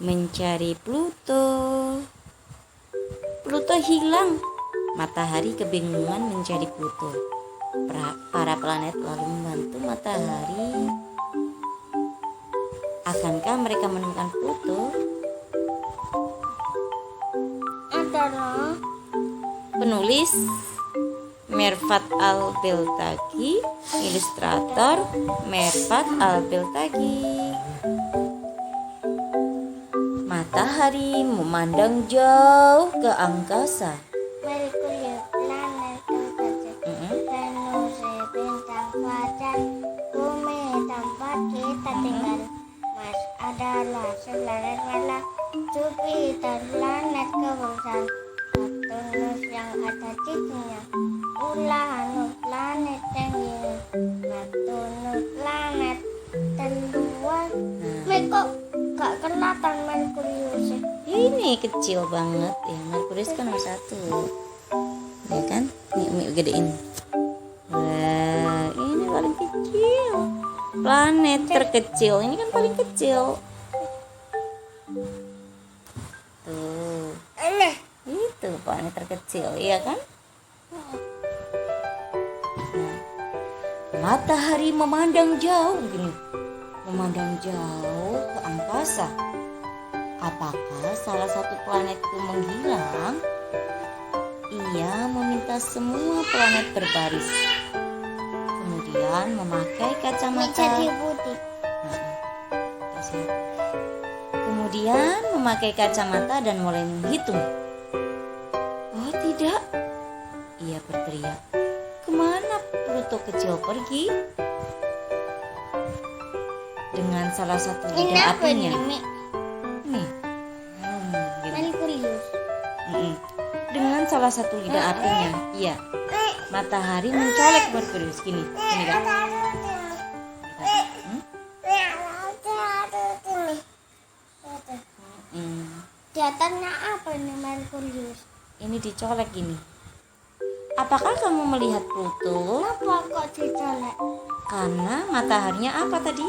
mencari Pluto. Pluto hilang. Matahari kebingungan mencari Pluto. Para planet lalu membantu matahari. Akankah mereka menemukan Pluto? Adalah Penulis Mervat Al-Beltagi, ilustrator Mervat Al-Beltagi. Matahari memandang jauh ke angkasa. Merkurius, planet terkecil, Venus, bintang fajar, bumi tempat kita tinggal, Mars adalah planet merah, Jupiter planet kebesar, Saturnus yang ada cincinnya, Uranus planet tinggi, Neptunus planet terluar. Kok gak kelihatan Merkurius? Ini kecil banget ya. Merkurius kan nomor 1, ya kan? Nih gedein. Wah, ini paling kecil. Planet terkecil ini kan paling kecil. Tuh, itu planet terkecil, iya kan? Nah, matahari memandang jauh gini, memandang jauh ke angkasa. Apakah salah satu planet itu menghilang? Ia meminta semua planet berbaris. Kemudian memakai kacamata. Menjadi putih. Kemudian memakai kacamata dan mulai menghitung. Oh tidak, ia berteriak. Kemana Pluto kecil pergi? Dengan salah satu Ini lidah apa apinya. ini? Nih. Gitu. Merkurius. Dengan salah satu lidah apinya, iya. Matahari mencolek Merkurius gini kan? Di atasnya apa ini Merkurius? Ini dicolek gini. Apakah kamu melihat Pluto? Kenapa kok dicolek? Karena mataharinya apa tadi?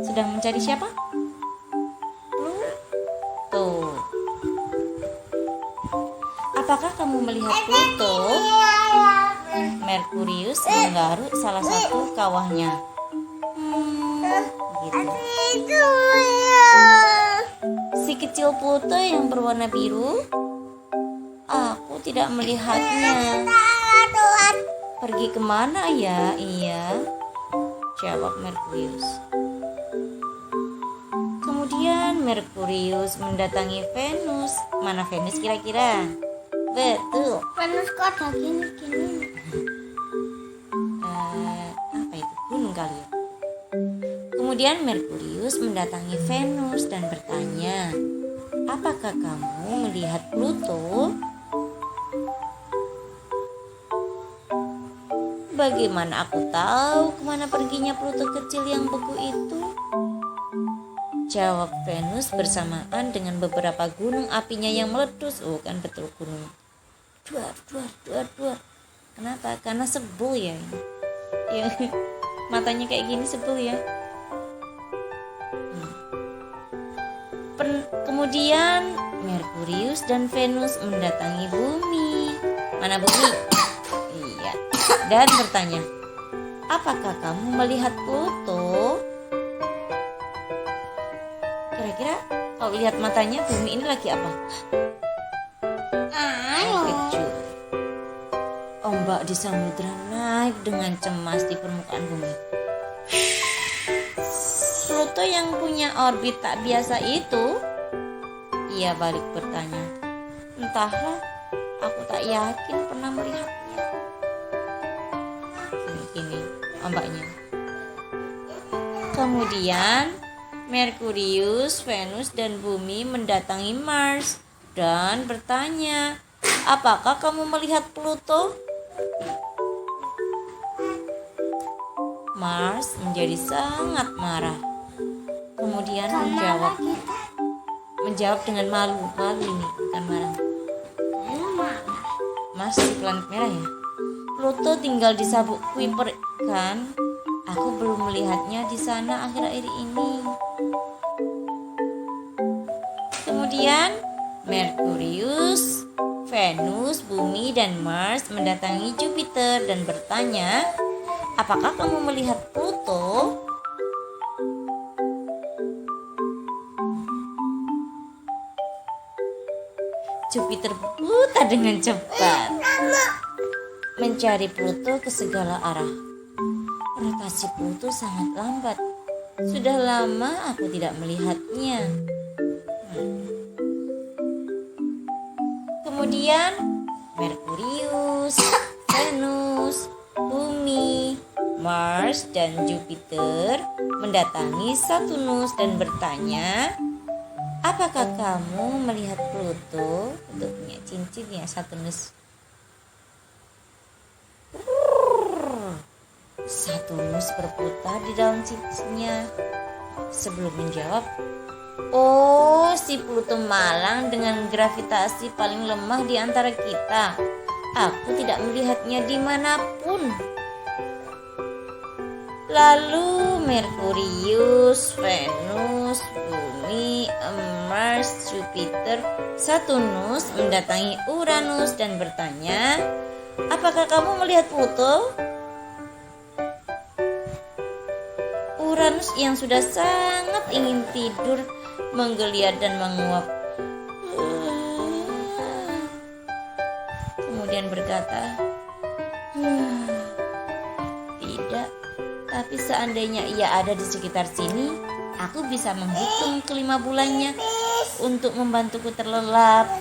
Sedang mencari siapa? Tuh. Apakah kamu melihat Pluto? Merkurius menggaruk salah satu kawahnya. Gitu. Si kecil Pluto yang berwarna biru, aku tidak melihatnya. Pergi kemana ya? Iya, jawab Merkurius. Kemudian Merkurius mendatangi Venus. Mana Venus kira-kira? Betul. Venus kok ada gini-gini? Apa itu? Gunung kali ya? Kemudian Merkurius mendatangi Venus dan bertanya, apakah kamu melihat Pluto? Bagaimana aku tahu kemana perginya Pluto kecil yang beku itu? Jawab Venus bersamaan dengan beberapa gunung apinya yang meletus. Oh kan betul gunung. Duar. Kenapa? Karena sebel ya. Ya matanya kayak gini sebel ya. Kemudian Merkurius dan Venus mendatangi bumi. Mana bumi? Iya. Dan bertanya, apakah kamu melihat Pluto? Kira-kira kalau lihat matanya bumi ini lagi apa? Kejut. Ombak di samudra naik dengan cemas di permukaan bumi. Pluto yang punya orbit tak biasa itu? Ia balik bertanya. Entahlah, aku tak yakin pernah melihatnya. Gini ombaknya. Kemudian Merkurius, Venus, dan Bumi mendatangi Mars dan bertanya, apakah kamu melihat Pluto? Mars menjadi sangat marah. Kemudian menjawab dengan malu ini, bukan marah. Mars di planet merah ya. Pluto tinggal di sabuk Kuiper kan? Aku belum melihatnya di sana akhir-akhir ini. Kemudian Merkurius, Venus, Bumi, dan Mars mendatangi Jupiter dan bertanya, apakah kamu melihat Pluto? Jupiter berputar dengan cepat, mencari Pluto ke segala arah. Rotasi Pluto sangat lambat. Sudah lama aku tidak melihatnya. Kemudian Merkurius, Venus, Bumi, Mars, dan Jupiter mendatangi Saturnus dan bertanya, apakah kamu melihat Pluto? Untuk punya cincin ya Saturnus. Saturnus berputar di dalam cincinnya. Sebelum menjawab, oh, si Pluto malang dengan gravitasi paling lemah di antara kita. Aku tidak melihatnya dimanapun. Lalu Merkurius, Venus, Bumi, Mars, Jupiter, Saturnus mendatangi Uranus dan bertanya, apakah kamu melihat Pluto? Uranus yang sudah sangat ingin tidur menggeliat dan menguap. Kemudian berkata, tidak, tapi seandainya ia ada di sekitar sini, aku bisa menghitung kelima bulannya untuk membantuku terlelap.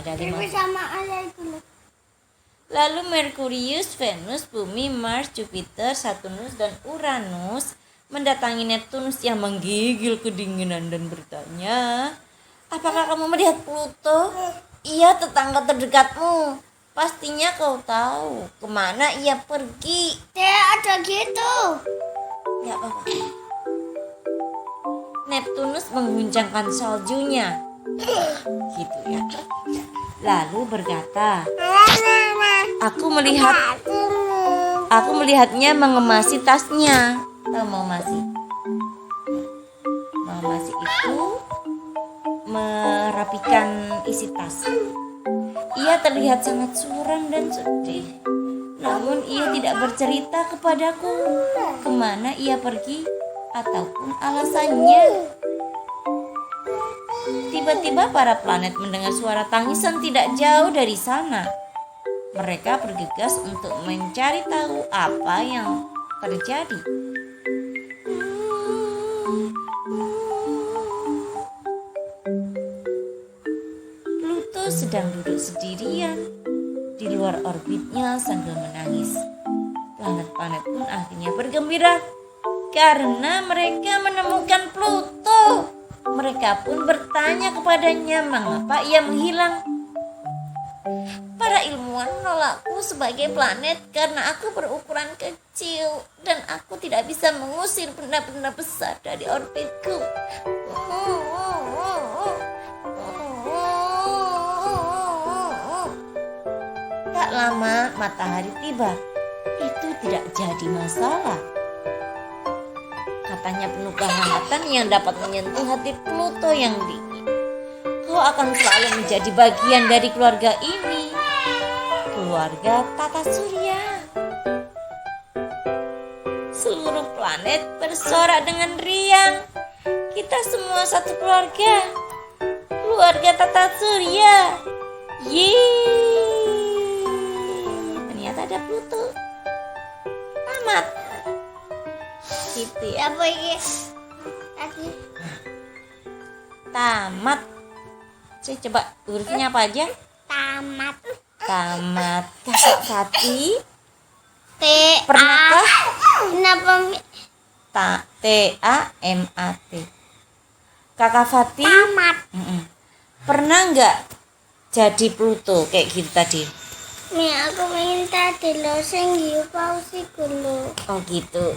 Ada 5. Sama ayah itu loh. Lalu Merkurius, Venus, Bumi, Mars, Jupiter, Saturnus, dan Uranus mendatangi Neptunus yang menggigil kedinginan dan bertanya, apakah kamu melihat Pluto? Ia tetangga terdekatmu. Pastinya kau tahu kemana ia pergi. Ada gitu. Ya apa? Neptunus mengguncangkan saljunya. Gitu ya. Lalu berkata, aku melihatnya mengemasi tasnya. Tahu mengemasi? Mengemasi itu merapikan isi tas. Ia terlihat sangat suram dan sedih. Namun ia tidak bercerita kepadaku kemana ia pergi ataupun alasannya. Tiba-tiba para planet mendengar suara tangisan tidak jauh dari sana. Mereka bergegas untuk mencari tahu apa yang terjadi. Pluto sedang duduk sendirian di luar orbitnya sambil menangis. Planet-planet pun akhirnya bergembira karena mereka menemukan Pluto. Mereka pun bertanya kepadanya mengapa ia menghilang. Para ilmuwan menolakku sebagai planet karena aku berukuran kecil dan aku tidak bisa mengusir benda-benda besar dari orbitku. Tak lama matahari tiba. Itu tidak jadi masalah. Katanya penuh kehangatan yang dapat menyentuh hati Pluto yang dingin. Kau akan selalu menjadi bagian dari keluarga ini. Keluarga Tata Surya. Seluruh planet bersorak dengan riang. Kita semua satu keluarga. Keluarga Tata Surya. Yeay. Ternyata ada Pluto. Tamat. Gitu ya. Apa ini? Tadi. Tamat. Saya coba hurufnya apa aja? Tamat. Tamat. Kakak Fati. T. Pernahkah? Kenapa? T-A-M-A-T. Kakak Fati. Tamat. Pernah nggak jadi Pluto kayak gitu tadi? Aku pengen tadi lo sing hiu pausiku lo. Oh gitu.